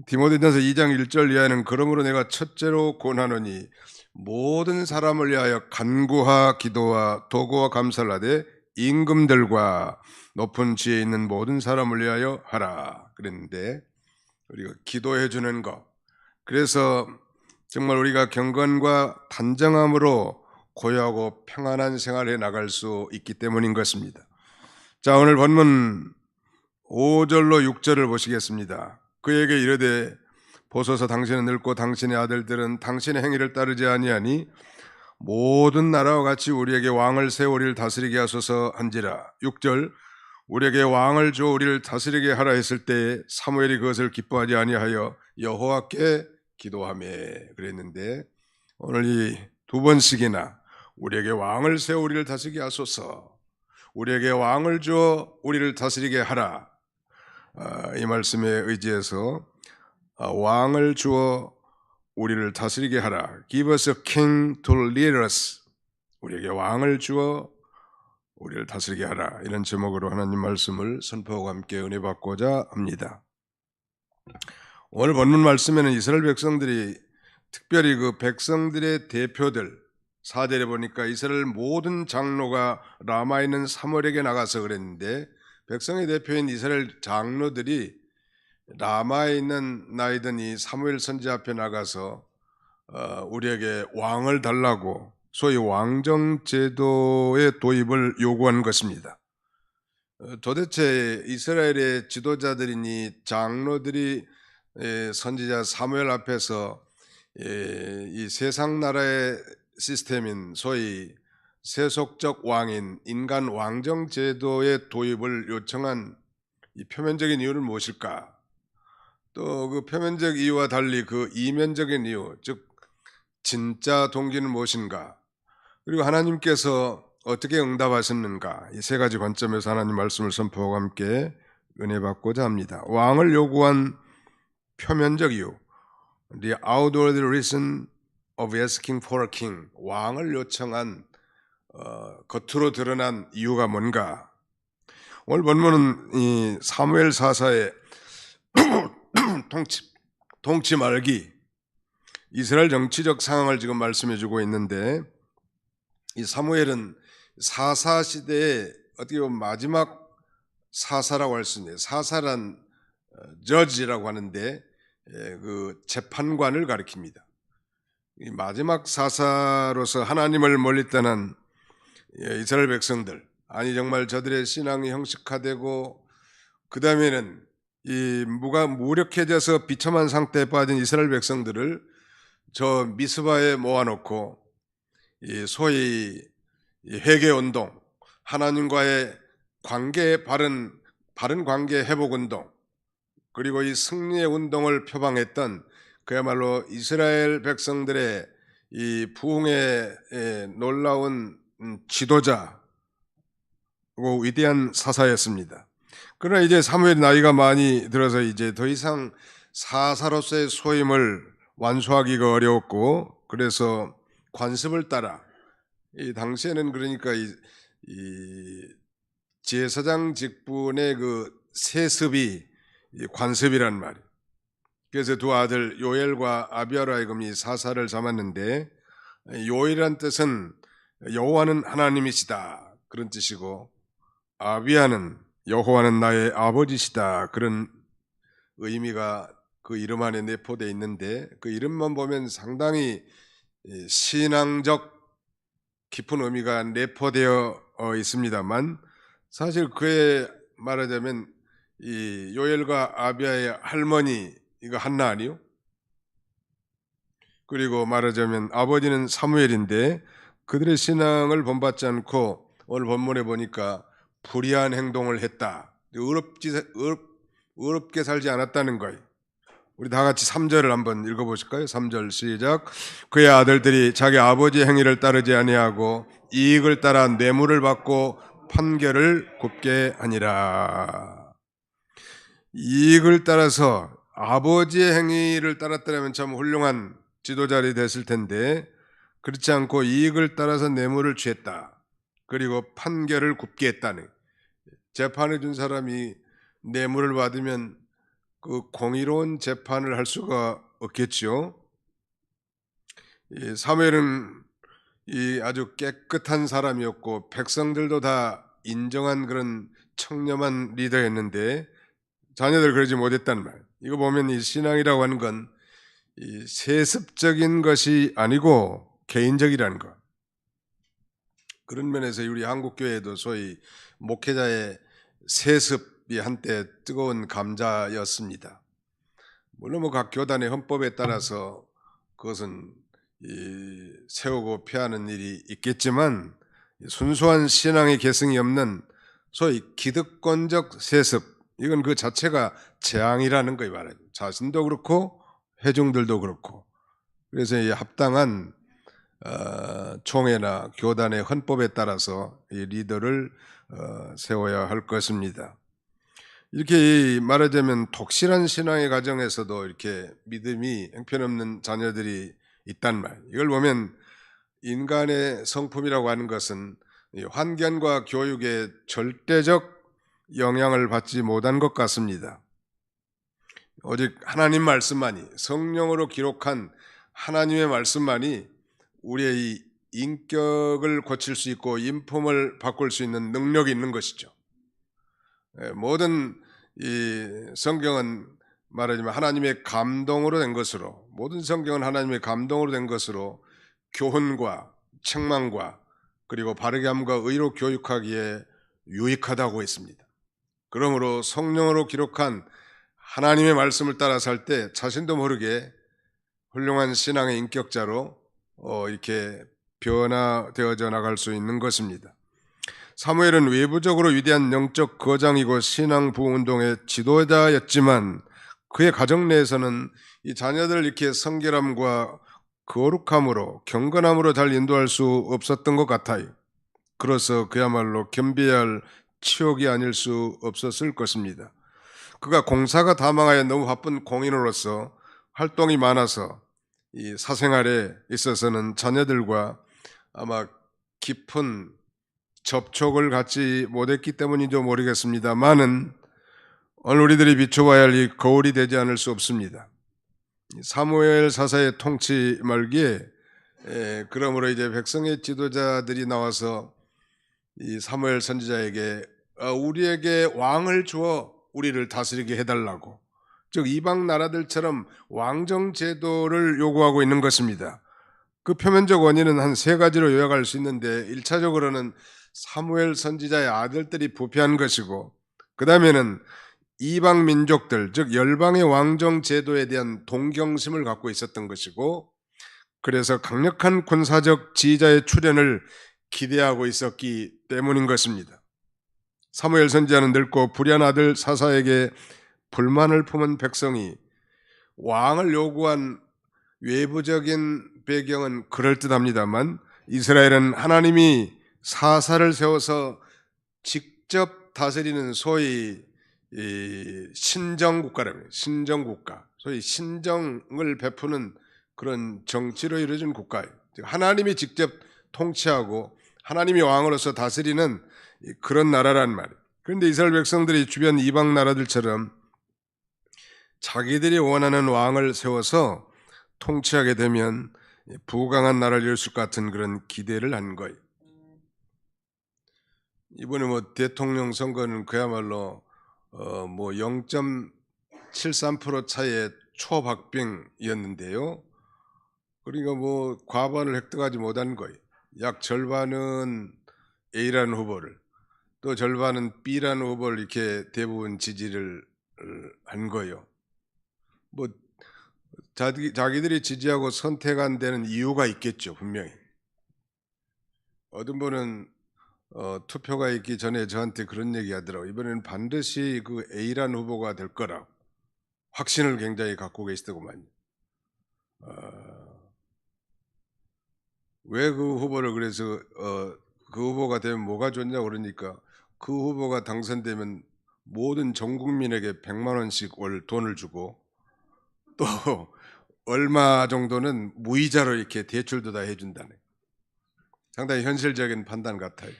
디모데전서 2장 1절 이하에는 그러므로 내가 첫째로 권하노니 모든 사람을 위하여 간구와 기도와 도구와 감사를 하되 임금들과 높은 지혜 있는 모든 사람을 위하여 하라 그랬는데, 우리가 기도해 주는 것, 그래서 정말 우리가 경건과 단정함으로 고요하고 평안한 생활에 나갈 수 있기 때문인 것입니다. 자, 오늘 본문 5절로 6절을 보시겠습니다. 그에게 이르되 보소서 당신은 늙고 당신의 아들들은 당신의 행위를 따르지 아니하니 모든 나라와 같이 우리에게 왕을 세워 우리를 다스리게 하소서 한지라. 6절 우리에게 왕을 주어 우리를 다스리게 하라 했을 때 사무엘이 그것을 기뻐하지 아니하여 여호와께 기도하며 그랬는데, 오늘 이 두 번씩이나 우리에게 왕을 세워 우리를 다스리게 하소서, 우리에게 왕을 주어 우리를 다스리게 하라, 이 말씀에 의지해서 왕을 주어 우리를 다스리게 하라, Give us a king to lead us, 우리에게 왕을 주어 우리를 다스리게 하라, 이런 제목으로 하나님 말씀을 선포하고 함께 은혜 받고자 합니다. 오늘 본문 말씀에는 이스라엘 백성들이, 특별히 그 백성들의 대표들, 4절에 보니까 이스라엘 모든 장로가 라마에 있는 사무엘에게 나가서 그랬는데, 백성의 대표인 이스라엘 장로들이 라마에 있는 나이든 이 사무엘 선지 앞에 나가서 우리에게 왕을 달라고 소위 왕정 제도의 도입을 요구한 것입니다. 도대체 이스라엘의 지도자들이니 장로들이 선지자 사무엘 앞에서 이 세상 나라의 시스템인 소위 세속적 왕인 인간 왕정 제도의 도입을 요청한 이 표면적인 이유는 무엇일까? 또 그 표면적 이유와 달리 그 이면적인 이유, 즉 진짜 동기는 무엇인가? 그리고 하나님께서 어떻게 응답하셨는가? 이 세 가지 관점에서 하나님 말씀을 선포하고 함께 은혜 받고자 합니다. 왕을 요구한 표면적 이유, The outward reason of asking for a king, 왕을 요청한 겉으로 드러난 이유가 뭔가? 오늘 본문은 이 사무엘 사사의 통치 말기 이스라엘 정치적 상황을 지금 말씀해 주고 있는데, 이 사무엘은 사사 시대의 어떻게 보면 마지막 사사라고 할 수 있네요. 사사란 저지라고 하는데 그 재판관을 가리킵니다. 이 마지막 사사로서 하나님을 멀리 떠난 이스라엘 백성들, 아니 정말 저들의 신앙이 형식화되고 그 다음에는 이 무력해져서 비참한 상태에 빠진 이스라엘 백성들을 저 미스바에 모아놓고 이 소위 회개운동, 하나님과의 관계의 바른 관계 회복운동, 그리고 이 승리의 운동을 표방했던 그야말로 이스라엘 백성들의 이 부흥의 놀라운 지도자고 위대한 사사였습니다. 그러나 이제 사무엘이 나이가 많이 들어서 이제 더 이상 사사로서의 소임을 완수하기가 어려웠고, 그래서 관습을 따라, 이 당시에는 그러니까 이 제사장 직분의 그 세습이 관습이란 말이에요. 그래서 두 아들 요엘과 아비야로 하여금 이 사사를 삼았는데, 요엘이란 뜻은 여호와는 하나님이시다 그런 뜻이고, 아비야는 여호와는 나의 아버지시다 그런 의미가 그 이름 안에 내포되어 있는데, 그 이름만 보면 상당히 신앙적 깊은 의미가 내포되어 있습니다만, 사실 그에 말하자면 이 요엘과 아비야의 할머니 이거 한나 아니요? 그리고 말하자면 아버지는 사무엘인데 그들의 신앙을 본받지 않고 오늘 본문에 보니까 불의한 행동을 했다, 의롭게 살지 않았다는 거예요. 우리 다 같이 3절을 한번 읽어보실까요? 3절 시작. 그의 아들들이 자기 아버지의 행위를 따르지 아니하고 이익을 따라 뇌물을 받고 판결을 굽게 하니라. 이익을 따라서 아버지의 행위를 따랐더라면 참 훌륭한 지도자들이 됐을 텐데, 그렇지 않고 이익을 따라서 뇌물을 취했다. 그리고 판결을 굽게 했다는, 재판해 준 사람이 뇌물을 받으면 그 공의로운 재판을 할 수가 없겠지요. 이 사무엘은 이 아주 깨끗한 사람이었고 백성들도 다 인정한 그런 청렴한 리더였는데 자녀들 그러지 못했단 말. 이거 보면 이 신앙이라고 하는 건 이 세습적인 것이 아니고 개인적이라는 것. 그런 면에서 우리 한국 교회도 소위 목회자의 세습이 한때 뜨거운 감자였습니다. 물론 뭐 각 교단의 헌법에 따라서 그것은 세우고 폐하는 일이 있겠지만 순수한 신앙의 계승이 없는 소위 기득권적 세습, 이건 그 자체가 재앙이라는 거에 말해요. 자신도 그렇고 회중들도 그렇고. 그래서 이 합당한 총회나 교단의 헌법에 따라서 이 리더를 세워야 할 것입니다. 이렇게 말하자면 독실한 신앙의 과정에서도 이렇게 믿음이 형편없는 자녀들이 있단 말. 이걸 보면 인간의 성품이라고 하는 것은 이 환경과 교육에 절대적 영향을 받지 못한 것 같습니다. 오직 하나님 말씀만이, 성령으로 기록한 하나님의 말씀만이 우리의 이 인격을 고칠 수 있고 인품을 바꿀 수 있는 능력이 있는 것이죠. 모든 이 성경은 말하자면 하나님의 감동으로 된 것으로, 모든 성경은 하나님의 감동으로 된 것으로 교훈과 책망과 그리고 바르게 함과 의로 교육하기에 유익하다고 했습니다. 그러므로 성령으로 기록한 하나님의 말씀을 따라 살 때 자신도 모르게 훌륭한 신앙의 인격자로 이렇게 변화되어져 나갈 수 있는 것입니다. 사무엘은 외부적으로 위대한 영적 거장이고 신앙 부흥운동의 지도자였지만 그의 가정 내에서는 이 자녀들을 이렇게 성결함과 거룩함으로 경건함으로 잘 인도할 수 없었던 것 같아요. 그래서 그야말로 겸비해야 할 치욕이 아닐 수 없었을 것입니다. 그가 공사가 다 망하여 너무 바쁜 공인으로서 활동이 많아서 이 사생활에 있어서는 자녀들과 아마 깊은 접촉을 갖지 못했기 때문인지 모르겠습니다만은 오늘 우리들이 비춰봐야 할 이 거울이 되지 않을 수 없습니다. 사무엘 사사의 통치 말기에 그러므로 이제 백성의 지도자들이 나와서 이 사무엘 선지자에게 우리에게 왕을 주어 우리를 다스리게 해달라고, 즉 이방 나라들처럼 왕정 제도를 요구하고 있는 것입니다. 그 표면적 원인은 한 세 가지로 요약할 수 있는데 1차적으로는 사무엘 선지자의 아들들이 부패한 것이고, 그 다음에는 이방 민족들, 즉 열방의 왕정 제도에 대한 동경심을 갖고 있었던 것이고, 그래서 강력한 군사적 지휘자의 출현을 기대하고 있었기 때문인 것입니다. 사무엘 선지자는 늙고 불의한 아들 사사에게 불만을 품은 백성이 왕을 요구한 외부적인 배경은 그럴듯합니다만 이스라엘은 하나님이 사사를 세워서 직접 다스리는 소위 신정국가라고 해요. 신정국가, 소위 신정을 베푸는 그런 정치로 이루어진 국가예요. 하나님이 직접 통치하고 하나님이 왕으로서 다스리는 그런 나라란 말이에요. 그런데 이스라엘 백성들이 주변 이방 나라들처럼 자기들이 원하는 왕을 세워서 통치하게 되면 부강한 나라를 이룰 것 같은 그런 기대를 한 거예요. 이번에 뭐 대통령 선거는 그야말로 뭐 0.73% 차이의 초박빙이었는데요. 그러니까 뭐 과반을 획득하지 못한 거예요. 약 절반은 A라는 후보를, 또 절반은 B라는 후보를 이렇게 대부분 지지를 한 거예요. 뭐 자기들이 지지하고 선택한 데는 이유가 있겠죠, 분명히. 어떤 분은 투표가 있기 전에 저한테 그런 얘기 하더라고요. 이번에는 반드시 그 A라는 후보가 될 거라고 확신을 굉장히 갖고 계시더구만요. 왜 그 후보를, 그래서 그 후보가 되면 뭐가 좋냐 그러니까 그 후보가 당선되면 모든 전 국민에게 100만 원씩 월 돈을 주고 또 얼마 정도는 무이자로 이렇게 대출도 다 해준다네. 상당히 현실적인 판단 같아요.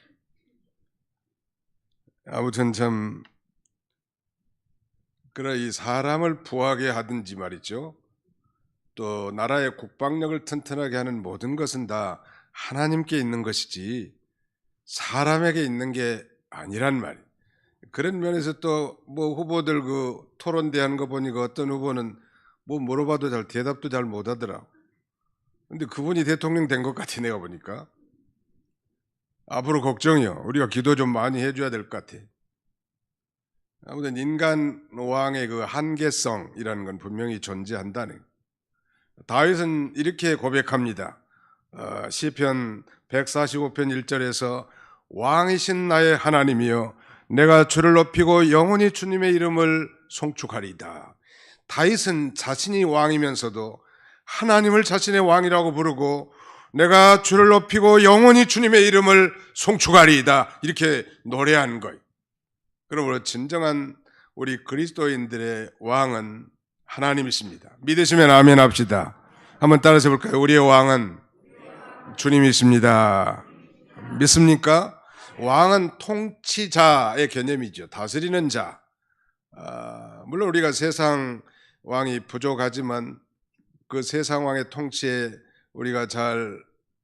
아무튼 참 그러 이 사람을 부하게 하든지 말이죠. 또 나라의 국방력을 튼튼하게 하는 모든 것은 다 하나님께 있는 것이지 사람에게 있는 게 아니란 말이에요. 그런 면에서 또 뭐 후보들 그 토론대 하는 거 보니까 어떤 후보는 뭐 물어봐도 잘 대답도 잘 못하더라고. 근데 그분이 대통령 된 것 같아 내가 보니까. 앞으로 걱정이요. 우리가 기도 좀 많이 해줘야 될 것 같아. 아무튼 인간 왕의 그 한계성이라는 건 분명히 존재한다는. 다윗은 이렇게 고백합니다. 시편 145편 1절에서 왕이신 나의 하나님이여 내가 주를 높이고 영원히 주님의 이름을 송축하리이다. 다윗은 자신이 왕이면서도 하나님을 자신의 왕이라고 부르고 내가 주를 높이고 영원히 주님의 이름을 송축하리이다 이렇게 노래한 거예요. 그러므로 진정한 우리 그리스도인들의 왕은 하나님이십니다. 믿으시면 아멘 합시다. 한번 따라서 볼까요? 우리의 왕은 주님이십니다. 믿습니까? 왕은 통치자의 개념이죠. 다스리는 자. 물론 우리가 세상 왕이 부족하지만 그 세상 왕의 통치에 우리가 잘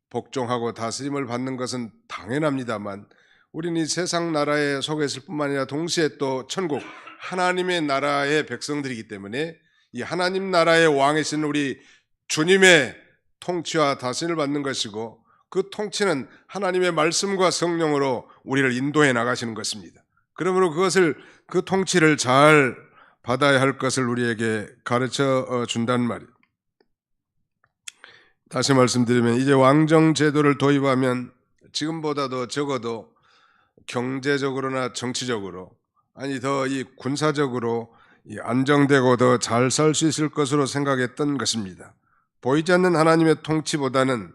복종하고 다스림을 받는 것은 당연합니다만 우리는 이 세상 나라에 속해 있을 뿐만 아니라 동시에 또 천국 하나님의 나라의 백성들이기 때문에 이 하나님 나라의 왕이신 우리 주님의 통치와 다스림을 받는 것이고 그 통치는 하나님의 말씀과 성령으로 우리를 인도해 나가시는 것입니다. 그러므로 그 통치를 잘 받아야 할 것을 우리에게 가르쳐 준다는 말이에요. 다시 말씀드리면 이제 왕정 제도를 도입하면 지금보다도 적어도 경제적으로나 정치적으로 아니 더 이 군사적으로 안정되고 더 잘 살 수 있을 것으로 생각했던 것입니다. 보이지 않는 하나님의 통치보다는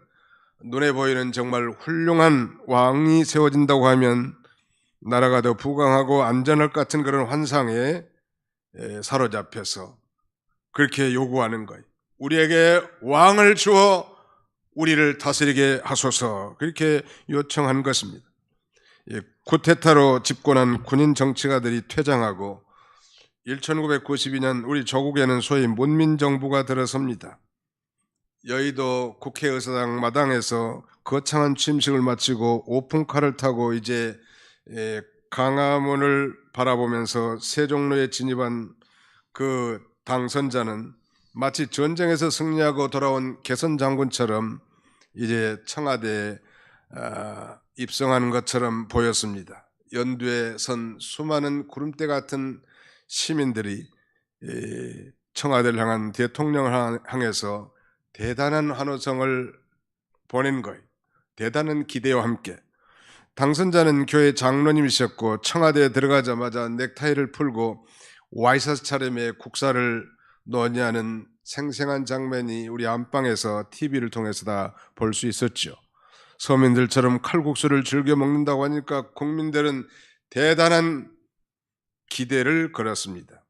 눈에 보이는 정말 훌륭한 왕이 세워진다고 하면 나라가 더 부강하고 안전할 것 같은 그런 환상에 사로잡혀서 그렇게 요구하는 거예요. 우리에게 왕을 주어 우리를 다스리게 하소서 그렇게 요청한 것입니다. 쿠데타로 집권한 군인 정치가들이 퇴장하고 1992년 우리 조국에는 소위 문민정부가 들어섭니다. 여의도 국회의사당 마당에서 거창한 취임식을 마치고 오픈카를 타고 이제 강화문을 바라보면서 세종로에 진입한 그 당선자는 마치 전쟁에서 승리하고 돌아온 개선 장군처럼 이제 청와대에 입성하는 것처럼 보였습니다. 연두에 선 수많은 구름대 같은 시민들이 청와대를 향한 대통령을 향해서 대단한 환호성을 보낸 거예요. 대단한 기대와 함께. 당선자는 교회 장로님이셨고 청와대에 들어가자마자 넥타이를 풀고 와이셔츠 차림에 국사를 논의하는 생생한 장면이 우리 안방에서 TV를 통해서 다 볼 수 있었죠. 서민들처럼 칼국수를 즐겨 먹는다고 하니까 국민들은 대단한 기대를 걸었습니다.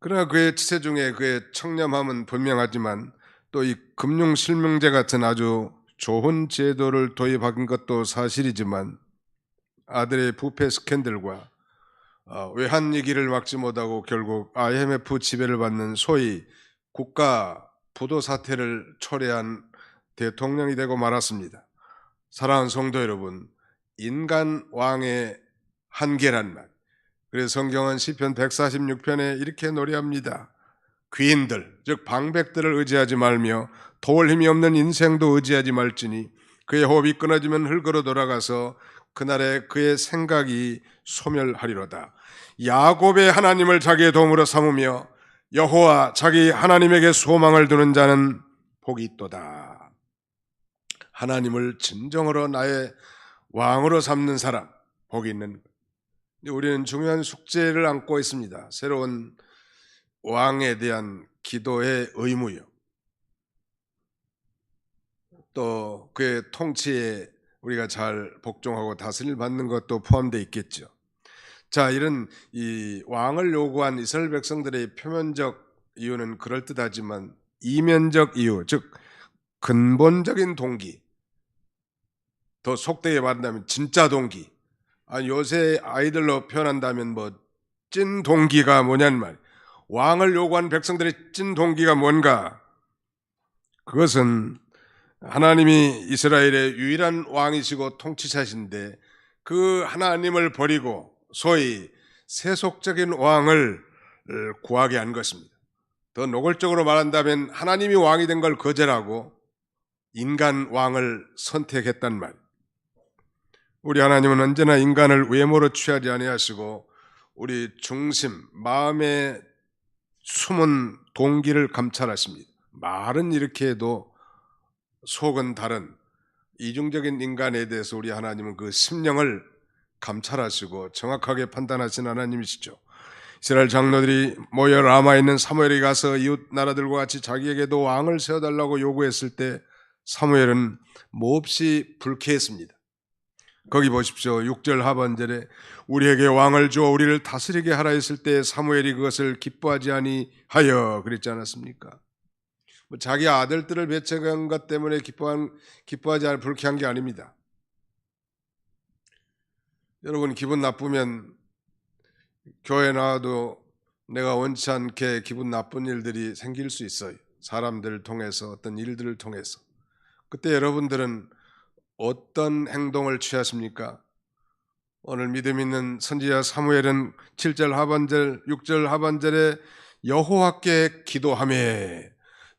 그러나 그의 치세 중에 그의 청렴함은 분명하지만 또 이 금융실명제 같은 아주 좋은 제도를 도입한 것도 사실이지만 아들의 부패 스캔들과 외환위기를 막지 못하고 결국 IMF 지배를 받는 소위 국가 부도 사태를 초래한 대통령이 되고 말았습니다. 사랑하는 성도 여러분, 인간 왕의 한계란 말. 그래서 성경은 시편 146편에 이렇게 노래합니다. 귀인들, 즉 방백들을 의지하지 말며 도울 힘이 없는 인생도 의지하지 말지니 그의 호흡이 끊어지면 흙으로 돌아가서 그날에 그의 생각이 소멸하리로다. 야곱의 하나님을 자기의 도움으로 삼으며 여호와 자기 하나님에게 소망을 두는 자는 복이 있도다. 하나님을 진정으로 나의 왕으로 삼는 사람 복이 있는. 우리는 중요한 숙제를 안고 있습니다. 새로운 왕에 대한 기도의 의무요. 또 그의 통치에 우리가 잘 복종하고 다스림을 받는 것도 포함되어 있겠죠. 자, 이런 이 왕을 요구한 이스라엘 백성들의 표면적 이유는 그럴듯하지만 이면적 이유, 즉 근본적인 동기, 더 속되게 말한다면 진짜 동기, 요새 아이들로 표현한다면 뭐 찐 동기가 뭐냐는 말. 왕을 요구한 백성들의 찐 동기가 뭔가? 그것은 하나님이 이스라엘의 유일한 왕이시고 통치자신데 그 하나님을 버리고 소위 세속적인 왕을 구하게 한 것입니다. 더 노골적으로 말한다면 하나님이 왕이 된 걸 거절하고 인간 왕을 선택했단 말. 우리 하나님은 언제나 인간을 외모로 취하지 아니하시고 우리 중심, 마음의 숨은 동기를 감찰하십니다. 말은 이렇게 해도 속은 다른 이중적인 인간에 대해서 우리 하나님은 그 심령을 감찰하시고 정확하게 판단하신 하나님이시죠. 이스라엘 장로들이 모여 라마에 있는 사무엘에게 가서 이웃 나라들과 같이 자기에게도 왕을 세워달라고 요구했을 때 사무엘은 몹시 불쾌했습니다. 거기 보십시오. 6절 하반절에 우리에게 왕을 주어 우리를 다스리게 하라 했을 때 사무엘이 그것을 기뻐하지 아니하여 그랬지 않았습니까? 자기 아들들을 배척한 것 때문에 기뻐하지 않아 불쾌한 게 아닙니다. 여러분 기분 나쁘면 교회 나와도 내가 원치 않게 기분 나쁜 일들이 생길 수 있어요. 사람들을 통해서 어떤 일들을 통해서. 그때 여러분들은 어떤 행동을 취하십니까? 오늘 믿음 있는 선지자 사무엘은 7절 하반절 6절 하반절에 여호와께 기도하며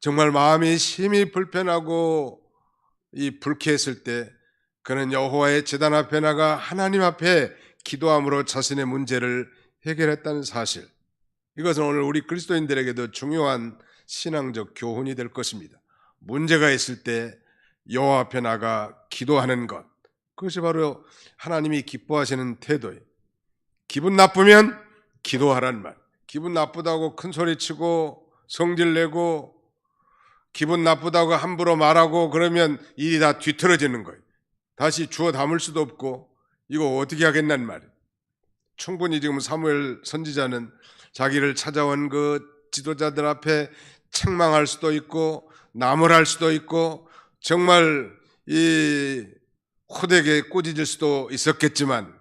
정말 마음이 심히 불편하고 이 불쾌했을 때 그는 여호와의 제단 앞에 나가 하나님 앞에 기도함으로 자신의 문제를 해결했다는 사실, 이것은 오늘 우리 그리스도인들에게도 중요한 신앙적 교훈이 될 것입니다. 문제가 있을 때 여호와 앞에 나가 기도하는 것, 그것이 바로 하나님이 기뻐하시는 태도예요. 기분 나쁘면 기도하란 말. 기분 나쁘다고 큰 소리치고 성질내고 기분 나쁘다고 함부로 말하고 그러면 일이 다 뒤틀어지는 거예요. 다시 주워 담을 수도 없고 이거 어떻게 하겠냐는 말이에요. 충분히 지금 사무엘 선지자는 자기를 찾아온 그 지도자들 앞에 책망할 수도 있고 나무랄 수도 있고 정말 이 호되게 꾸짖을 수도 있었겠지만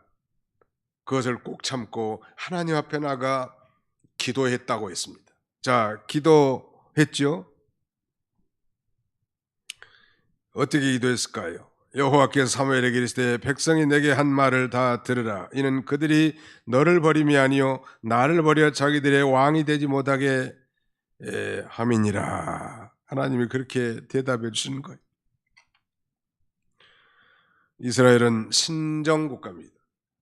그것을 꼭 참고 하나님 앞에 나가 기도했다고 했습니다. 자, 기도했죠? 어떻게 기도했을까요? 여호와께서 사무엘에게 이르시되 백성이 내게 한 말을 다 들으라. 이는 그들이 너를 버림이 아니요 나를 버려 자기들의 왕이 되지 못하게 함이니라. 하나님이 그렇게 대답해 주시는 거예요. 이스라엘은 신정국가입니다.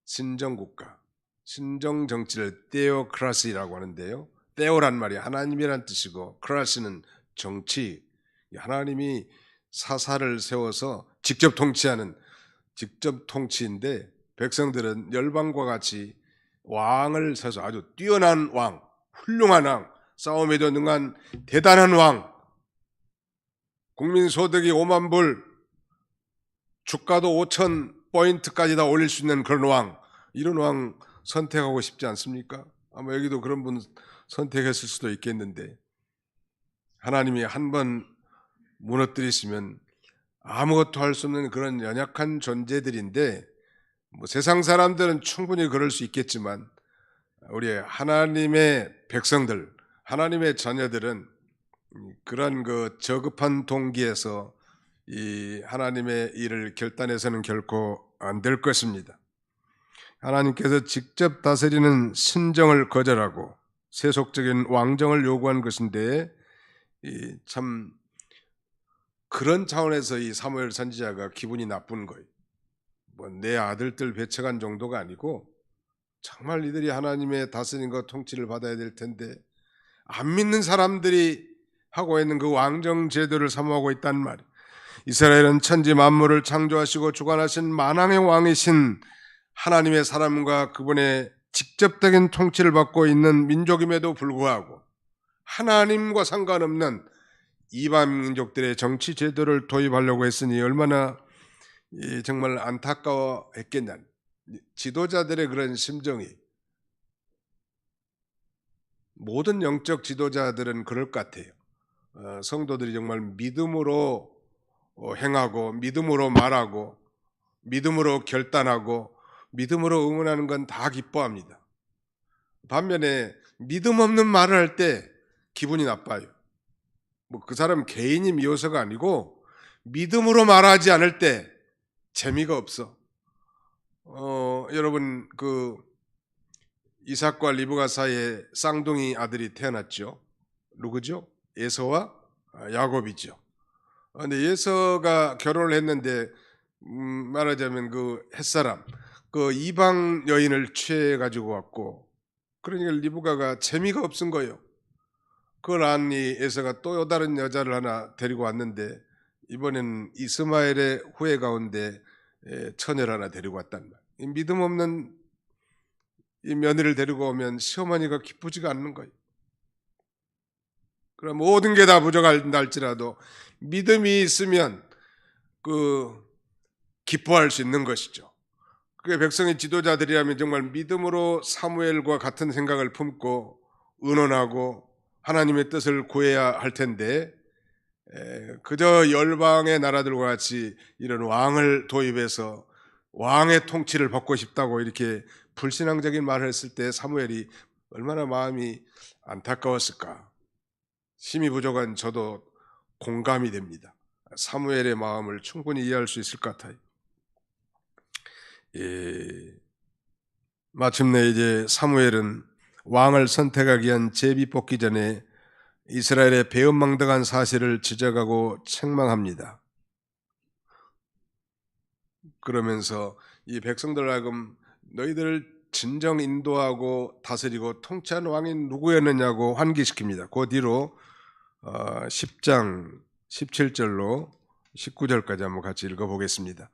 신정국가. 신정정치를 테오크라시라고 하는데요. 테오란 말이 하나님이란 뜻이고 크라시는 정치. 하나님이 사사를 세워서 직접 통치하는 직접 통치인데 백성들은 열방과 같이 왕을 세워서 아주 뛰어난 왕, 훌륭한 왕, 싸움에도 능한 대단한 왕, 국민소득이 5만 불, 주가도 5천 포인트까지 다 올릴 수 있는 그런 왕, 이런 왕 선택하고 싶지 않습니까? 아마 여기도 그런 분 선택했을 수도 있겠는데 하나님이 한번 무너뜨리시면 아무것도 할 수 없는 그런 연약한 존재들인데 세상 사람들은 충분히 그럴 수 있겠지만 우리 하나님의 백성들, 하나님의 자녀들은 그런 그 저급한 동기에서 이 하나님의 일을 결단해서는 결코 안 될 것입니다. 하나님께서 직접 다스리는 신정을 거절하고 세속적인 왕정을 요구한 것인데 참 그런 차원에서 이 사무엘 선지자가 기분이 나쁜 거예요. 내 아들들 배척한 정도가 아니고 정말 이들이 하나님의 다스림과 통치를 받아야 될 텐데 안 믿는 사람들이 하고 있는 그 왕정 제도를 사모하고 있단 말이에요. 이스라엘은 천지 만물을 창조하시고 주관하신 만왕의 왕이신 하나님의 사람과 그분의 직접적인 통치를 받고 있는 민족임에도 불구하고 하나님과 상관없는 이방 민족들의 정치 제도를 도입하려고 했으니 얼마나 정말 안타까워했겠냐. 지도자들의 그런 심정이, 모든 영적 지도자들은 그럴 것 같아요. 성도들이 정말 믿음으로 행하고 믿음으로 말하고 믿음으로 결단하고 믿음으로 응원하는 건 다 기뻐합니다. 반면에 믿음 없는 말을 할 때 기분이 나빠요. 뭐 그 사람 개인이 미워서가 아니고 믿음으로 말하지 않을 때 재미가 없어. 여러분 그 이삭과 리브가 사이에 쌍둥이 아들이 태어났죠. 누구죠? 에서와 야곱이죠. 근데 에서가 결혼을 했는데 말하자면 그 햇사람, 그 이방 여인을 취해 가지고 왔고, 그러니까 리브가가 재미가 없은 거예요. 그걸 아니 에서가 또 다른 여자를 하나 데리고 왔는데 이번엔 이스마엘의 후예 가운데 처녀를 하나 데리고 왔단 말이에요. 믿음 없는 이 며느리를 데리고 오면 시어머니가 기쁘지가 않는 거예요. 그럼 모든 게 다 부족한다 할지라도 믿음이 있으면 그 기뻐할 수 있는 것이죠. 그게 백성의 지도자들이라면 정말 믿음으로 사무엘과 같은 생각을 품고 의논하고 하나님의 뜻을 구해야 할 텐데 그저 열방의 나라들과 같이 이런 왕을 도입해서 왕의 통치를 받고 싶다고 이렇게 불신앙적인 말을 했을 때 사무엘이 얼마나 마음이 안타까웠을까. 힘이 부족한 저도 공감이 됩니다. 사무엘의 마음을 충분히 이해할 수 있을 것 같아요. 마침내 이제 사무엘은 왕을 선택하기 위한 제비 뽑기 전에 이스라엘의 배은망덕한 사실을 지적하고 책망합니다. 그러면서 이 백성들 하여금 너희들을 진정 인도하고 다스리고 통치한 왕이 누구였느냐고 환기시킵니다. 그 뒤로 10장 17절로 19절까지 한번 같이 읽어보겠습니다.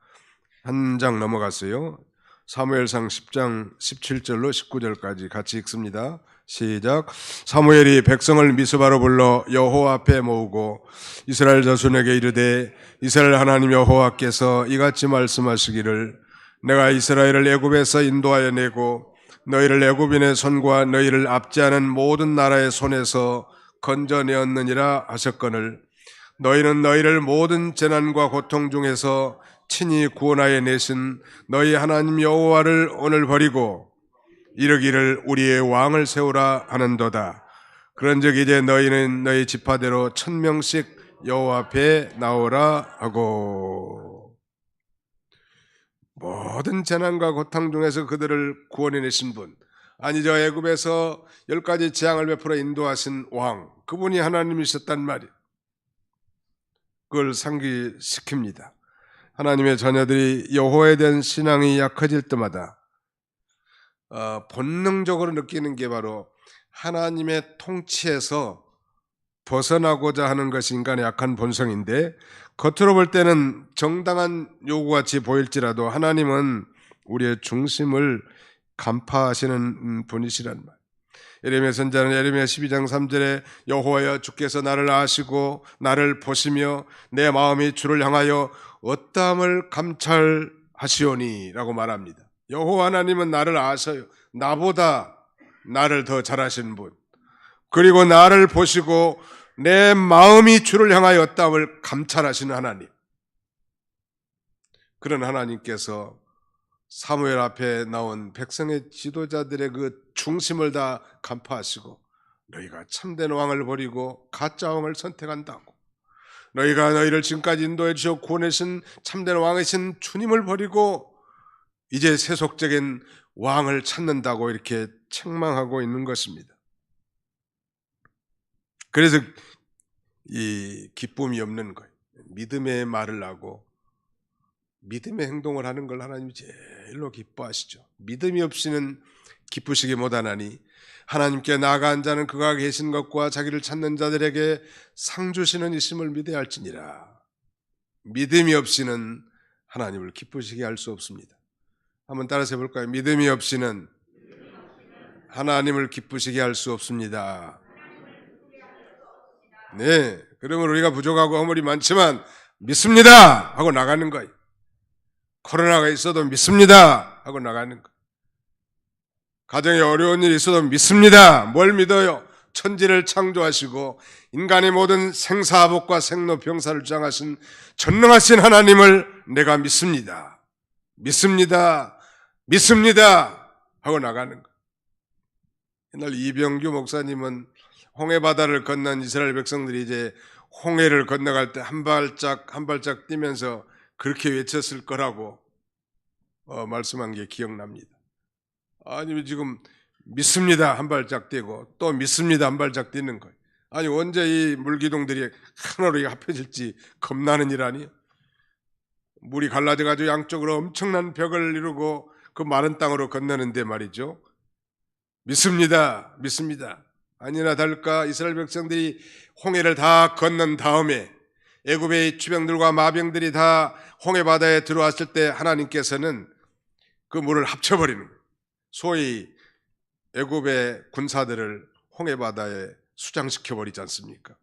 한 장 넘어갔어요. 사무엘상 10장 17절로 19절까지 같이 읽습니다. 시작. 사무엘이 백성을 미스바로 불러 여호와 앞에 모으고 이스라엘 자손에게 이르되 이스라엘 하나님 여호와께서 이같이 말씀하시기를 내가 이스라엘을 애굽에서 인도하여 내고 너희를 애굽인의 손과 너희를 압제하는 모든 나라의 손에서 건져내었느니라 하셨거늘 너희는 너희를 모든 재난과 고통 중에서 친히 구원하여 내신 너희 하나님 여호와를 오늘 버리고 이르기를 우리의 왕을 세우라 하는도다. 그런즉 이제 너희는 너희 지파대로 1000명씩 여호와 앞에 나오라 하고 모든 재난과 고통 중에서 그들을 구원해 내신 분, 아니 저 애굽에서 10가지 재앙을 베풀어 인도하신 왕, 그분이 하나님이셨단 말이에요. 그걸 상기시킵니다. 하나님의 자녀들이 여호와에 대한 신앙이 약해질 때마다 본능적으로 느끼는 게 바로 하나님의 통치에서 벗어나고자 하는 것이 인간의 약한 본성인데, 겉으로 볼 때는 정당한 요구같이 보일지라도 하나님은 우리의 중심을 간파하시는 분이시란 말. 예레미야 선지자는 예레미야 12장 3절에 여호와여 주께서 나를 아시고 나를 보시며 내 마음이 주를 향하여 어떠함을 감찰하시오니 라고 말합니다. 여호와 하나님은 나를 아셔요. 나보다 나를 더 잘 아시는 분, 그리고 나를 보시고 내 마음이 주를 향하여 어떠함을 감찰하시는 하나님, 그런 하나님께서 사무엘 앞에 나온 백성의 지도자들의 그 중심을 다 간파하시고 너희가 참된 왕을 버리고 가짜 왕을 선택한다고, 너희가 너희를 지금까지 인도해 주시고 구원하신 참된 왕이신 주님을 버리고 이제 세속적인 왕을 찾는다고 이렇게 책망하고 있는 것입니다. 그래서 이 기쁨이 없는 거예요. 믿음의 말을 하고 믿음의 행동을 하는 걸 하나님이 제일로 기뻐하시죠. 믿음이 없이는 기쁘시기 못하나니 하나님께 나아간 자는 그가 계신 것과 자기를 찾는 자들에게 상 주시는 이심을 믿어야 할지니라. 믿음이 없이는 하나님을 기쁘시게 할 수 없습니다. 한번 따라서 해볼까요? 믿음이 없이는 하나님을 기쁘시게 할 수 없습니다. 네, 그러면 우리가 부족하고 허물이 많지만 믿습니다 하고 나가는 거예요. 코로나가 있어도 믿습니다 하고 나가는 거예요. 가정에 어려운 일이 있어도 믿습니다. 뭘 믿어요? 천지를 창조하시고 인간의 모든 생사복과 생로병사를 주장하신 전능하신 하나님을 내가 믿습니다. 믿습니다. 믿습니다 하고 나가는 거예요. 옛날 이병규 목사님은 홍해 바다를 건넌 이스라엘 백성들이 이제 홍해를 건너갈 때 한 발짝 한 발짝 뛰면서 그렇게 외쳤을 거라고 말씀한 게 기억납니다. 아니 지금 믿습니다 한 발짝 뛰고 또 믿습니다 한 발짝 뛰는 거예요. 아니 언제 이 물기둥들이 하나로 합해질지 겁나는 일 아니에요. 물이 갈라져 가지고 양쪽으로 엄청난 벽을 이루고 그 마른 땅으로 건너는데 말이죠. 믿습니다. 믿습니다. 아니나 다를까 이스라엘 백성들이 홍해를 다 건넌 다음에 애굽의 주병들과 마병들이 다 홍해 바다에 들어왔을 때 하나님께서는 그 물을 합쳐버리는 거예요. 소위 애굽의 군사들을 홍해 바다에 수장시켜 버리지 않습니까?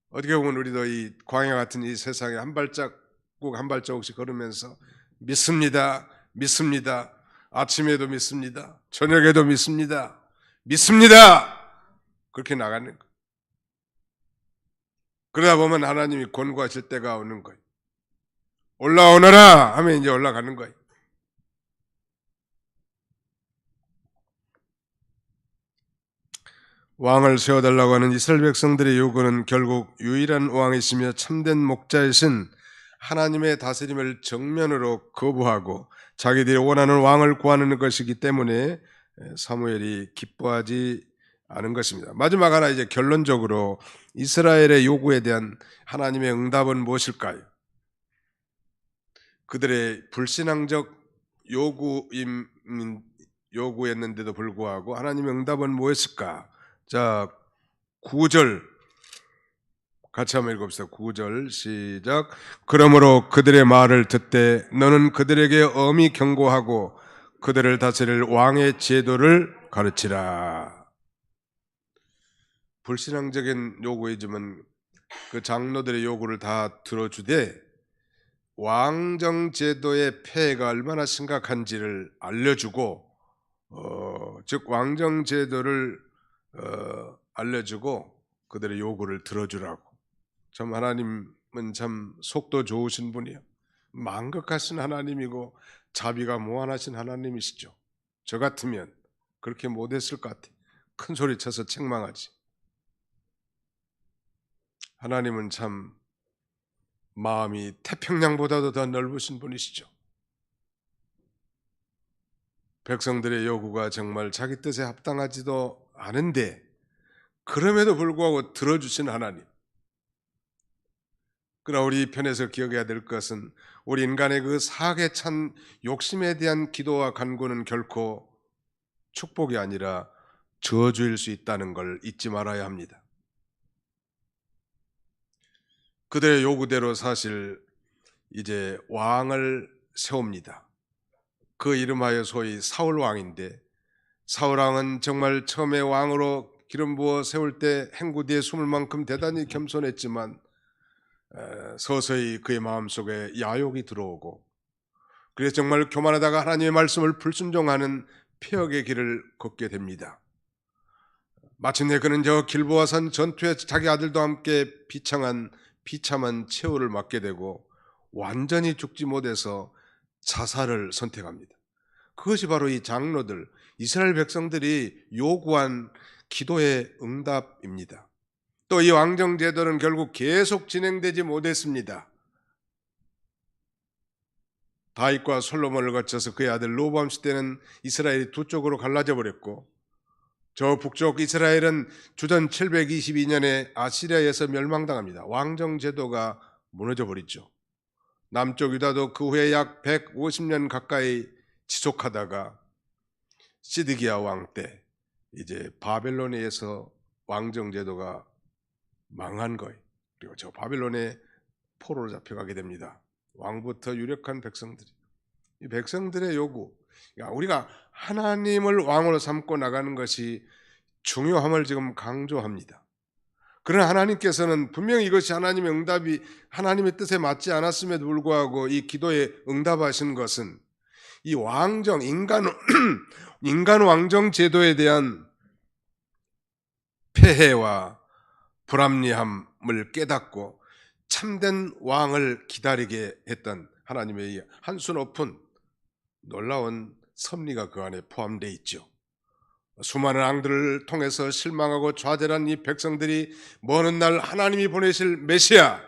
어떻게 보면 우리도 이 광야 같은 이 세상에 한 발자국 한 발자국씩 걸으면서 믿습니다. 믿습니다. 아침에도 믿습니다. 저녁에도 믿습니다. 믿습니다. 그렇게 나가는 거예요. 그러다 보면 하나님이 권고하실 때가 오는 거예요. 올라오너라 하면 이제 올라가는 거예요. 왕을 세워달라고 하는 이스라엘 백성들의 요구는 결국 유일한 왕이시며 참된 목자이신 하나님의 다스림을 정면으로 거부하고 자기들이 원하는 왕을 구하는 것이기 때문에 사무엘이 기뻐하지 않은 것입니다. 마지막 하나 이제 결론적으로 이스라엘의 요구에 대한 하나님의 응답은 무엇일까요? 그들의 불신앙적 요구였는데도 불구하고 하나님의 응답은 무엇일까? 자, 9절 같이 한번 읽읍시다. 9절 시작. 그러므로 그들의 말을 듣되 너는 그들에게 엄히 경고하고 그들을 다스릴 왕의 제도를 가르치라. 불신앙적인 요구이지만 그 장로들의 요구를 다 들어주되 왕정 제도의 폐해가 얼마나 심각한지를 알려주고 즉 왕정 제도를 알려주고 그들의 요구를 들어주라고. 참 하나님은 참 속도 좋으신 분이에요. 만극하신 하나님이고 자비가 무한하신 하나님이시죠. 저 같으면 그렇게 못했을 것 같아요. 큰 소리 쳐서 책망하지. 하나님은 참 마음이 태평양보다도 더 넓으신 분이시죠. 백성들의 요구가 정말 자기 뜻에 합당하지도 않은데 그럼에도 불구하고 들어주신 하나님. 그러나 우리 편에서 기억해야 될 것은 우리 인간의 그 사악에 찬 욕심에 대한 기도와 간구는 결코 축복이 아니라 저주일 수 있다는 걸 잊지 말아야 합니다. 그들의 요구대로 사실 이제 왕을 세웁니다. 그 이름하여 소위 사울 왕인데 사울 왕은 정말 처음에 왕으로 기름 부어 세울 때 행구 뒤에 숨을 만큼 대단히 겸손했지만 서서히 그의 마음속에 야욕이 들어오고 그래서 정말 교만하다가 하나님의 말씀을 불순종하는 폐역의 길을 걷게 됩니다. 마침내 그는 저 길보아산 전투에 자기 아들도 함께 비참한 최후를 맞게 되고 완전히 죽지 못해서 자살을 선택합니다. 그것이 바로 이 장로들, 이스라엘 백성들이 요구한 기도의 응답입니다. 또 이 왕정 제도는 결국 계속 진행되지 못했습니다. 다윗과 솔로몬을 거쳐서 그의 아들 로보암 시대는 이스라엘이 두 쪽으로 갈라져 버렸고 저 북쪽 이스라엘은 주전 722년에 아시리아에서 멸망당합니다. 왕정 제도가 무너져 버리죠. 남쪽 유다도 그 후에 약 150년 가까이 지속하다가 시드기야 왕 때 이제 바벨론에서 왕정 제도가 망한 거예요. 그리고 저 바벨론에 포로로 잡혀가게 됩니다. 왕부터 유력한 백성들이. 이 백성들의 요구, 그러니까 우리가 하나님을 왕으로 삼고 나가는 것이 중요함을 지금 강조합니다. 그러나 하나님께서는 분명히 이것이 하나님의 응답이 하나님의 뜻에 맞지 않았음에도 불구하고 이 기도에 응답하신 것은 이 왕정, 인간 왕정 제도에 대한 폐해와 불합리함을 깨닫고 참된 왕을 기다리게 했던 하나님의 한 수 높은 놀라운 섭리가 그 안에 포함되어 있죠. 수많은 앙들을 통해서 실망하고 좌절한 이 백성들이 먼 훗날 하나님이 보내실 메시아,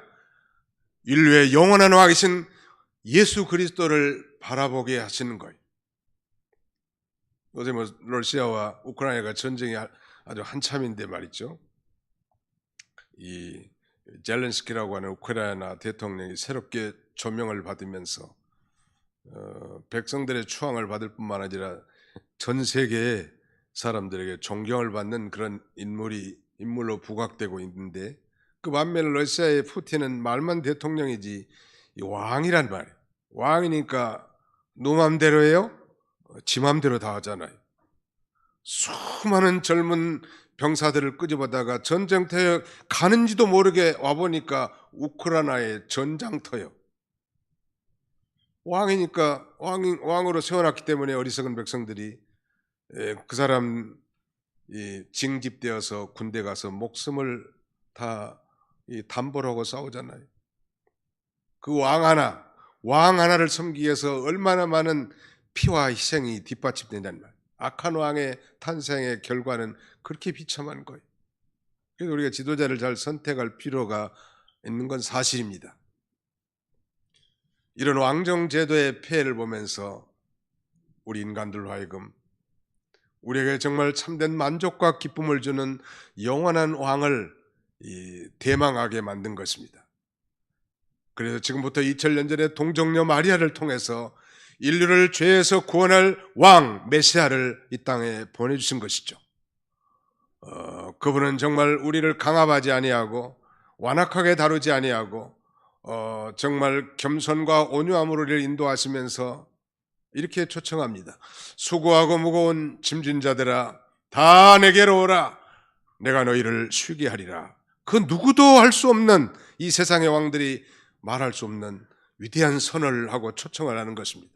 인류의 영원한 왕이신 예수 그리스도를 바라보게 하시는 거예요. 요새 러시아와 우크라이나가 전쟁이 아주 한참인데 말이죠. 이 젤렌스키라고 하는 우크라이나 대통령이 새롭게 조명을 받으면서 백성들의 추앙을 받을 뿐만 아니라 전 세계의 사람들에게 존경을 받는 그런 인물로 부각되고 있는데, 그 반면에 러시아의 푸틴은 말만 대통령이지 왕이란 말이에요. 왕이니까 너 맘대로 해요? 지 맘대로 다 하잖아요. 수많은 젊은 병사들을 끄집어다가 전쟁터에 가는지도 모르게 와보니까 우크라이나의 전장터요. 왕이니까 왕으로 세워놨기 때문에 어리석은 백성들이 그 사람 징집되어서 군대 가서 목숨을 다 담보로 하고 싸우잖아요. 그 왕 하나를 섬기기 위해서 얼마나 많은 피와 희생이 뒷받침된다는 말. 악한 왕의 탄생의 결과는 그렇게 비참한 거예요. 그래서 우리가 지도자를 잘 선택할 필요가 있는 건 사실입니다. 이런 왕정 제도의 폐해를 보면서 우리 인간들로 하여금 우리에게 정말 참된 만족과 기쁨을 주는 영원한 왕을 대망하게 만든 것입니다. 그래서 지금부터 2000년 전에 동정녀 마리아를 통해서 인류를 죄에서 구원할 왕 메시아를 이 땅에 보내주신 것이죠. 그분은 정말 우리를 강압하지 아니하고 완악하게 다루지 아니하고 정말 겸손과 온유함으로 우리를 인도하시면서 이렇게 초청합니다. 수고하고 무거운 짐진 자들아 다 내게로 오라. 내가 너희를 쉬게 하리라. 그 누구도 할 수 없는, 이 세상의 왕들이 말할 수 없는 위대한 선언을 하고 초청을 하는 것입니다.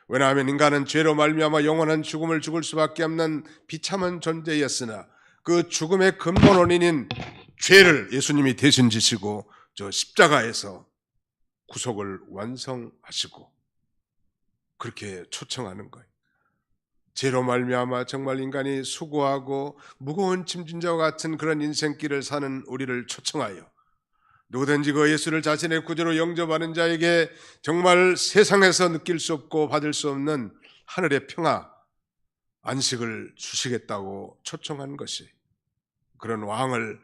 왜냐하면 인간은 죄로 말미암아 영원한 죽음을 죽을 수밖에 없는 비참한 존재였으나 그 죽음의 근본 원인인 죄를 예수님이 대신 지시고 저 십자가에서 구속을 완성하시고 그렇게 초청하는 거예요. 죄로 말미암아 정말 인간이 수고하고 무거운 짐진 자와 같은 그런 인생길을 사는 우리를 초청하여 누구든지 그 예수를 자신의 구주로 영접하는 자에게 정말 세상에서 느낄 수 없고 받을 수 없는 하늘의 평화, 안식을 주시겠다고 초청한 것이 그런 왕을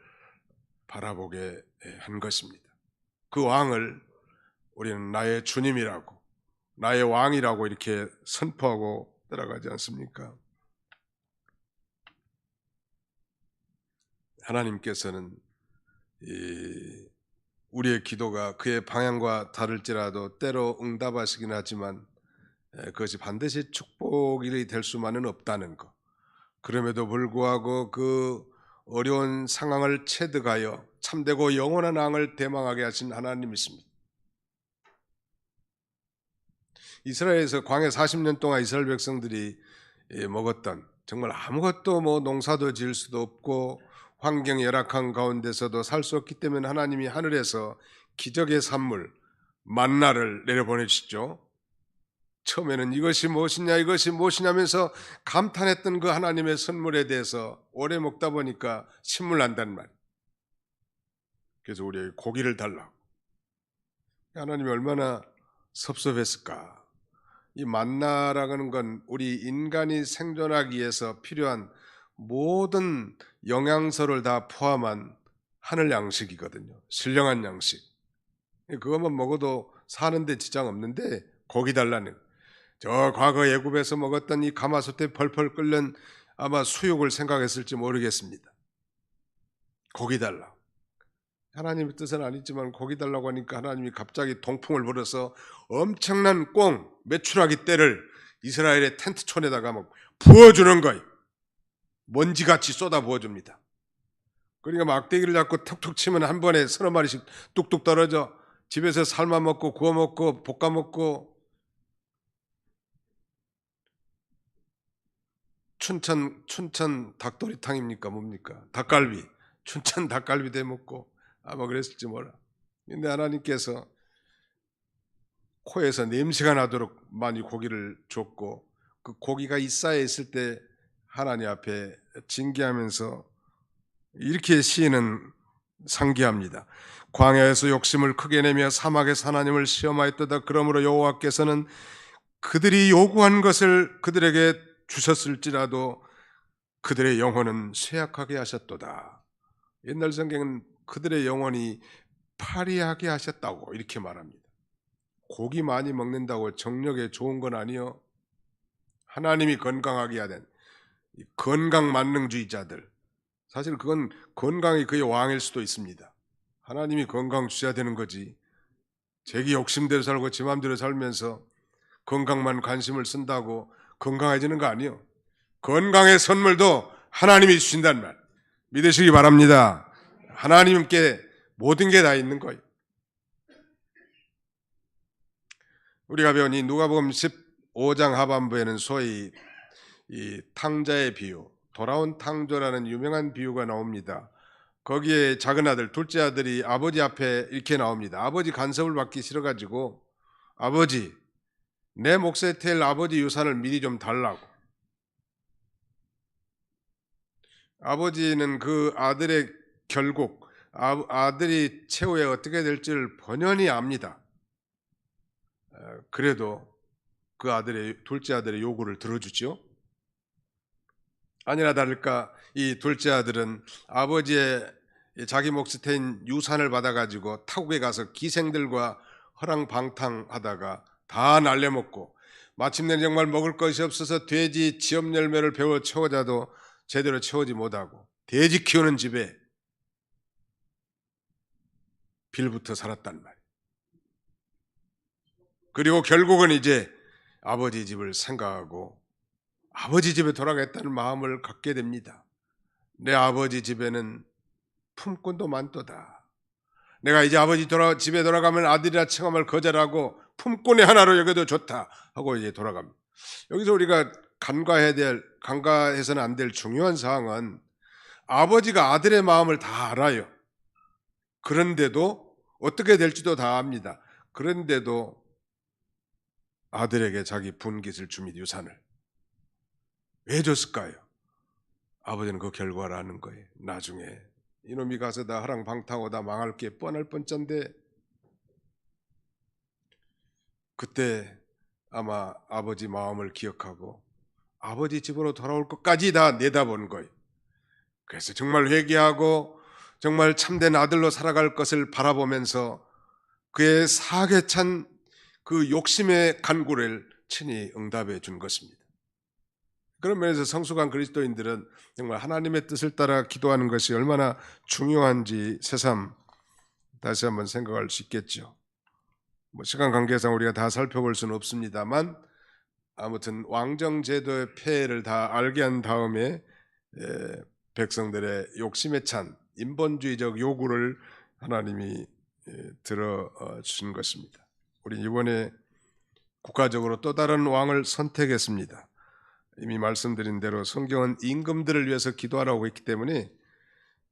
바라보게 한 것입니다. 그 왕을 우리는 나의 주님이라고, 나의 왕이라고 이렇게 선포하고 따라가지 않습니까? 하나님께서는 우리의 기도가 그의 방향과 다를지라도 때로 응답하시긴 하지만 그것이 반드시 축복이 될 수만은 없다는 것. 그럼에도 불구하고 그 어려운 상황을 체득하여 참되고 영원한 왕을 대망하게 하신 하나님이십니다. 이스라엘에서 광야 40년 동안 이스라엘 백성들이 먹었던, 정말 아무것도 농사도 지을 수도 없고 환경이 열악한 가운데서도 살 수 없기 때문에 하나님이 하늘에서 기적의 산물 만나를 내려보내주시죠. 처음에는 이것이 무엇이냐면서 감탄했던 그 하나님의 선물에 대해서 오래 먹다 보니까 신물 난단 말이에요. 그래서 우리에게 고기를 달라고. 하나님이 얼마나 섭섭했을까. 이 만나라는 건 우리 인간이 생존하기 위해서 필요한 모든 영양소를 다 포함한 하늘 양식이거든요. 신령한 양식. 그것만 먹어도 사는데 지장 없는데 고기 달라는, 저 과거 애굽에서 먹었던 이 가마솥에 펄펄 끓는 아마 수육을 생각했을지 모르겠습니다. 고기 달라. 하나님의 뜻은 아니지만 고기 달라고 하니까 하나님이 갑자기 동풍을 불어서 엄청난 메추라기 떼를 이스라엘의 텐트촌에다가 막 부어주는 거예요. 먼지같이 쏟아 부어줍니다. 그러니까 막대기를 잡고 툭툭 치면 한 번에 서너 마리씩 뚝뚝 떨어져. 집에서 삶아 먹고 구워 먹고 볶아 먹고, 춘천 닭도리탕입니까 뭡니까? 닭갈비, 춘천 닭갈비 대 먹고 아마 그랬을지 몰라. 근데 하나님께서 코에서 냄새가 나도록 많이 고기를 줬고, 그 고기가 이 쌓여 있을 때 하나님 앞에 징계하면서 이렇게 시인은 상기합니다. 광야에서 욕심을 크게 내며 사막에서 하나님을 시험하였도다. 그러므로 여호와께서는 그들이 요구한 것을 그들에게 주셨을지라도 그들의 영혼은 쇠약하게 하셨도다. 옛날 성경은 그들의 영혼이 파리하게 하셨다고 이렇게 말합니다. 고기 많이 먹는다고 정력에 좋은 건 아니요. 하나님이 건강하게 하는 건강 만능주의자들, 사실 그건 건강이 그의 왕일 수도 있습니다. 하나님이 건강 주셔야 되는 거지. 자기 욕심대로 살고 지 맘대로 살면서 건강만 관심을 쓴다고 건강해지는 거 아니요. 건강의 선물도 하나님이 주신다는 말 믿으시기 바랍니다. 하나님께 모든 게 다 있는 거예요. 우리가 배운 이 누가복음 15장 하반부에는 소위 이 탕자의 비유, 돌아온 탕조라는 유명한 비유가 나옵니다. 거기에 작은 아들, 둘째 아들이 아버지 앞에 이렇게 나옵니다. 아버지 간섭을 받기 싫어가지고 아버지, 내 몫에 태일 아버지 유산을 미리 좀 달라고. 아버지는 그 아들의 결국 아들이 최후에 어떻게 될지를 번연히 압니다. 그래도 그 둘째 아들의 요구를 들어주죠. 아니나 다를까 이 둘째 아들은 아버지의 자기 몫이 태인 유산을 받아가지고 타국에 가서 기생들과 허랑방탕하다가 다 날려먹고 마침내 정말 먹을 것이 없어서 돼지 지엽 열매를 베어 채우자도 제대로 채우지 못하고 돼지 키우는 집에 빌부터 살았단 말이에요. 그리고 결국은 이제 아버지 집을 생각하고 아버지 집에 돌아가겠다는 마음을 갖게 됩니다. 내 아버지 집에는 품꾼도 많도다. 내가 이제 아버지 집에 돌아가면 아들이라 칭함을 거절하고 품꾼의 하나로 여겨도 좋다 하고 이제 돌아갑니다. 여기서 우리가 간과해서는 안 될 중요한 사항은 아버지가 아들의 마음을 다 알아요. 그런데도 어떻게 될지도 다 압니다. 그런데도 아들에게 자기 분깃을 줍니다. 유산을. 왜 줬을까요? 아버지는 그 결과를 아는 거예요. 나중에 이놈이 가서 다 허랑방탕하고 다 망할 게 뻔할 뻔짠데 그때 아마 아버지 마음을 기억하고 아버지 집으로 돌아올 것까지 다 내다본 거예요. 그래서 정말 회개하고 정말 참된 아들로 살아갈 것을 바라보면서 그의 사악에 찬 그 욕심의 간구를 친히 응답해 준 것입니다. 그런 면에서 성숙한 그리스도인들은 정말 하나님의 뜻을 따라 기도하는 것이 얼마나 중요한지 새삼 다시 한번 생각할 수 있겠죠. 시간 관계상 우리가 다 살펴볼 수는 없습니다만 아무튼 왕정제도의 폐해를 다 알게 한 다음에 백성들의 욕심에 찬 인본주의적 요구를 하나님이 들어주신 것입니다. 우리 이번에 국가적으로 또 다른 왕을 선택했습니다. 이미 말씀드린 대로 성경은 임금들을 위해서 기도하라고 했기 때문에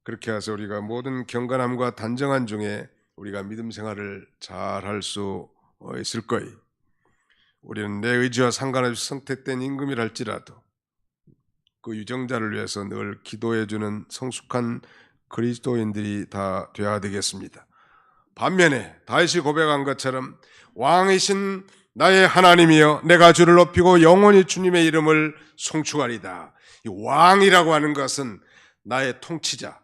그렇게 해서 우리가 모든 경건함과 단정한 중에 우리가 믿음 생활을 잘 할 수 있을 거예요. 우리는 내 의지와 상관없이 선택된 임금이라 할지라도 그 유정자를 위해서 늘 기도해주는 성숙한 그리스도인들이 다 되어야 되겠습니다. 반면에 다윗이 고백한 것처럼 왕이신 나의 하나님이여 내가 주를 높이고 영원히 주님의 이름을 송축하리다. 이 왕이라고 하는 것은 나의 통치자,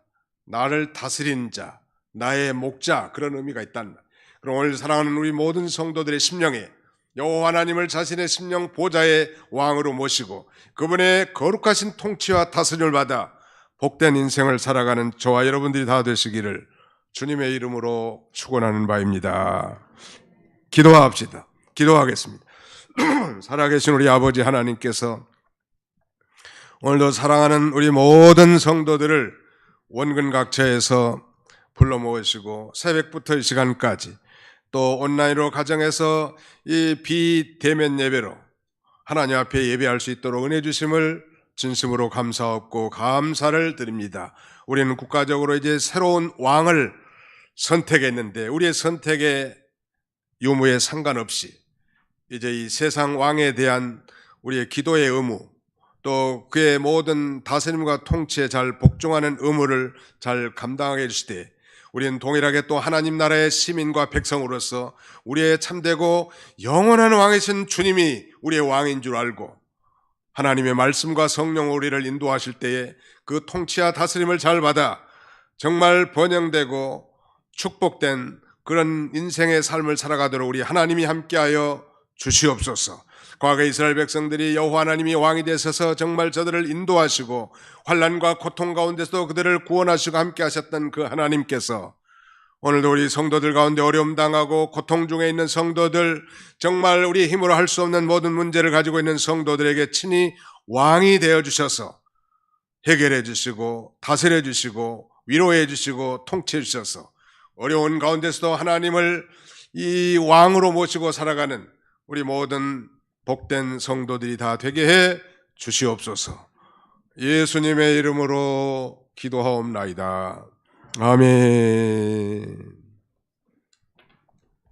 나를 다스린 자, 나의 목자 그런 의미가 있단 말이에요. 그럼 오늘 사랑하는 우리 모든 성도들의 심령에 여호와 하나님을 자신의 심령 보좌의 왕으로 모시고 그분의 거룩하신 통치와 다스림을 받아 복된 인생을 살아가는 저와 여러분들이 다 되시기를 주님의 이름으로 축원하는 바입니다. 기도합시다. 기도하겠습니다. 살아계신 우리 아버지 하나님께서 오늘도 사랑하는 우리 모든 성도들을 원근 각처에서 불러 모으시고 새벽부터 이 시간까지 또 온라인으로 가정에서 이 비대면 예배로 하나님 앞에 예배할 수 있도록 은혜 주심을 진심으로 감사하고 감사를 드립니다. 우리는 국가적으로 이제 새로운 왕을 선택했는데 우리의 선택의 유무에 상관없이 이제 이 세상 왕에 대한 우리의 기도의 의무, 또 그의 모든 다스림과 통치에 잘 복종하는 의무를 잘 감당하게 해주시되, 우리는 동일하게 또 하나님 나라의 시민과 백성으로서 우리의 참되고 영원한 왕이신 주님이 우리의 왕인 줄 알고 하나님의 말씀과 성령 우리를 인도하실 때에 그 통치와 다스림을 잘 받아 정말 번영되고 축복된 그런 인생의 삶을 살아가도록 우리 하나님이 함께하여 주시옵소서. 과거 이스라엘 백성들이 여호와 하나님이 왕이 되셔서 정말 저들을 인도하시고 환난과 고통 가운데서도 그들을 구원하시고 함께 하셨던 그 하나님께서 오늘도 우리 성도들 가운데 어려움 당하고 고통 중에 있는 성도들, 정말 우리 힘으로 할 수 없는 모든 문제를 가지고 있는 성도들에게 친히 왕이 되어 주셔서 해결해 주시고 다스려 주시고 위로해 주시고 통치해 주셔서 어려운 가운데서도 하나님을 이 왕으로 모시고 살아가는 우리 모든 복된 성도들이 다 되게 해 주시옵소서. 예수님의 이름으로 기도하옵나이다. 아멘.